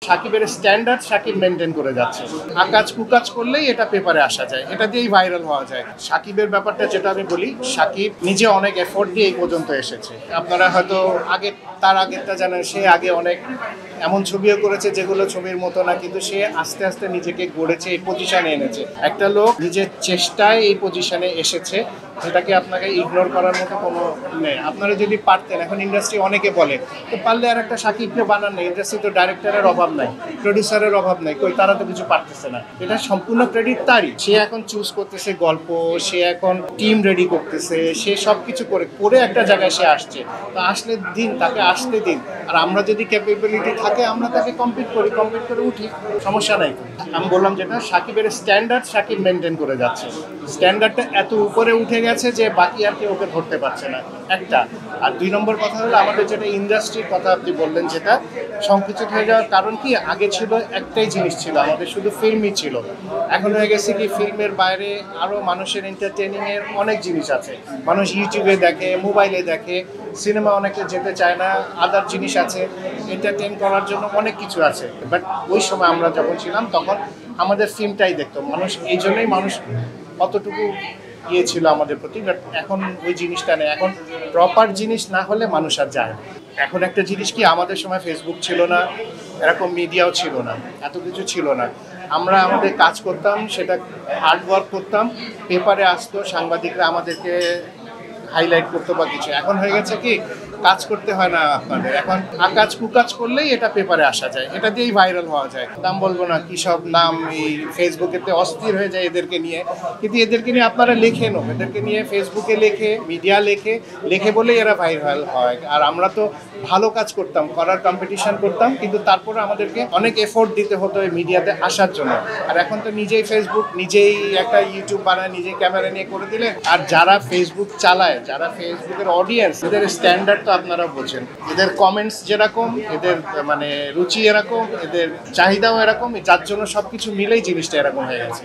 সাকিবের standard Shakib maintain করে যাচ্ছে। আকাজ কুকাজ করলেই এটা পেপারে আসা যায়, এটা দিয়েই ভাইরাল হওয়া যায়। সাকিবের ব্যাপারটা যেটা আমি বলি, সাকিব নিজে অনেক এফোর্ট দিয়ে এই পর্যন্ত এসেছে। আপনারা হয়তো তার আগেরটা জানেন, সে আগে অনেক এমন ছবিও করেছে যেগুলো ছবির মতো না, কিন্তু সে আস্তে আস্তে নিজেকে গড়েছে, এই পজিশনে এনেছে। একটা লোক নিজের চেষ্টায় এই পজিশনে এসেছে, যেটাকে আপনাকে ইগনোর করার মতো কোনো নেই। আপনারা যদি পারতেন, এখন ইন্ডাস্ট্রি অনেকে বলে তো পারলে আর একটা সাকিবকে বানান না, ইন্ডাস্ট্রি তো ডাইরেক্টরের অভাব নাই, প্রডিউসারের অভাব নাই, কই তারা তো কিছু পারতেছে না। এটা সম্পূর্ণ ক্রেডিট তারই। সে এখন চুজ করতেছে গল্প, সে এখন টিম রেডি করতেছে, সে সব কিছু করে একটা জায়গায় সে আসছে। তো আসলে দিন, তাকে আসতে দিন। আর আমরা যদি ক্যাপাবিলিটি থাকে আমরা তাকে কম্পিট করে উঠি, সমস্যা নাই। আমি বললাম যেটা, সাকিবের স্ট্যান্ডার্ড সাকিব মেনটেন করে যাচ্ছে। স্ট্যান্ডার্ডটা এত উপরে উঠে গেছে যে বাকি আর কেউ ওকে ধরতে পারছে না, একটা। আর 2 নম্বর কথা হলো, আমাদের যেটা ইন্ডাস্ট্রির কথা আপনি বললেন, যেটা সংকুচিত হয়ে যাওয়ার কারণ কি, আগে ছিল একটাই জিনিস ছিল, আমাদের শুধু ফিল্মই ছিল। এখন হয়ে গেছে কি, ফিল্মের বাইরে আরও মানুষের এন্টারটেনিংয়ের অনেক জিনিস আছে। মানুষ ইউটিউবে দেখে, মোবাইলে দেখে, সিনেমা অনেকে যেতে চায় না, আদার জিনিস আছে, এন্টারটেন করার জন্য অনেক কিছু আছে। বাট ওই সময় আমরা যখন ছিলাম তখন আমাদের ফিল্মটাই দেখতো মানুষ, এই জন্যই মানুষ অতটুকু ছিল আমাদের প্রতি। বাট এখন ওই জিনিসটা নেই, এখন প্রপার জিনিস না হলে মানুষ আর যায় না। এখন একটা জিনিস কি, আমাদের সময় ফেসবুক ছিল না, এরকম মিডিয়াও ছিল না, এত কিছু ছিল না। আমরা আমাদের কাজ করতাম, সেটা হার্ড ওয়ার্ক করতাম, পেপারে আসতো, সাংবাদিকরা আমাদেরকে হাইলাইট করতে বা কিছু। এখন হয়ে গেছে কি, কাজ করতে হয় না আপনাদের, এখন আকাজ কুকাজ করলেই এটা পেপারে আসা যায়, এটা দিয়েই ভাইরাল হওয়া যায়। নাম বলবো না, কী সব নাম এই ফেসবুকেতে অস্থির হয়ে যায় এদেরকে নিয়ে। কিন্তু এদেরকে নিয়ে আপনারা লেখেন, এদেরকে নিয়ে ফেসবুকে লেখে, মিডিয়া লেখে বলেই এরা ভাইরাল হয়। আর আমরা তো ভালো কাজ করতাম, করার কম্পিটিশন করতাম, কিন্তু তারপরে আমাদেরকে অনেক এফোর্ট দিতে হতো এই মিডিয়াতে আসার জন্য। আর এখন তো নিজেই ফেসবুক, নিজেই একটা ইউটিউব বানায়, নিজেই ক্যামেরা নিয়ে করে দিলে। আর যারা ফেসবুক চালায়, যারা ফেসবুকের অডিয়েন্স, এদের স্ট্যান্ডার্ড তো আপনারা বোঝেন, এদের কমেন্টস যেরকম, এদের মানে রুচি এরকম, এদের চাহিদাও এরকম, যার জন্য সবকিছু মিলেই জিনিসটা এরকম হয়ে গেছে।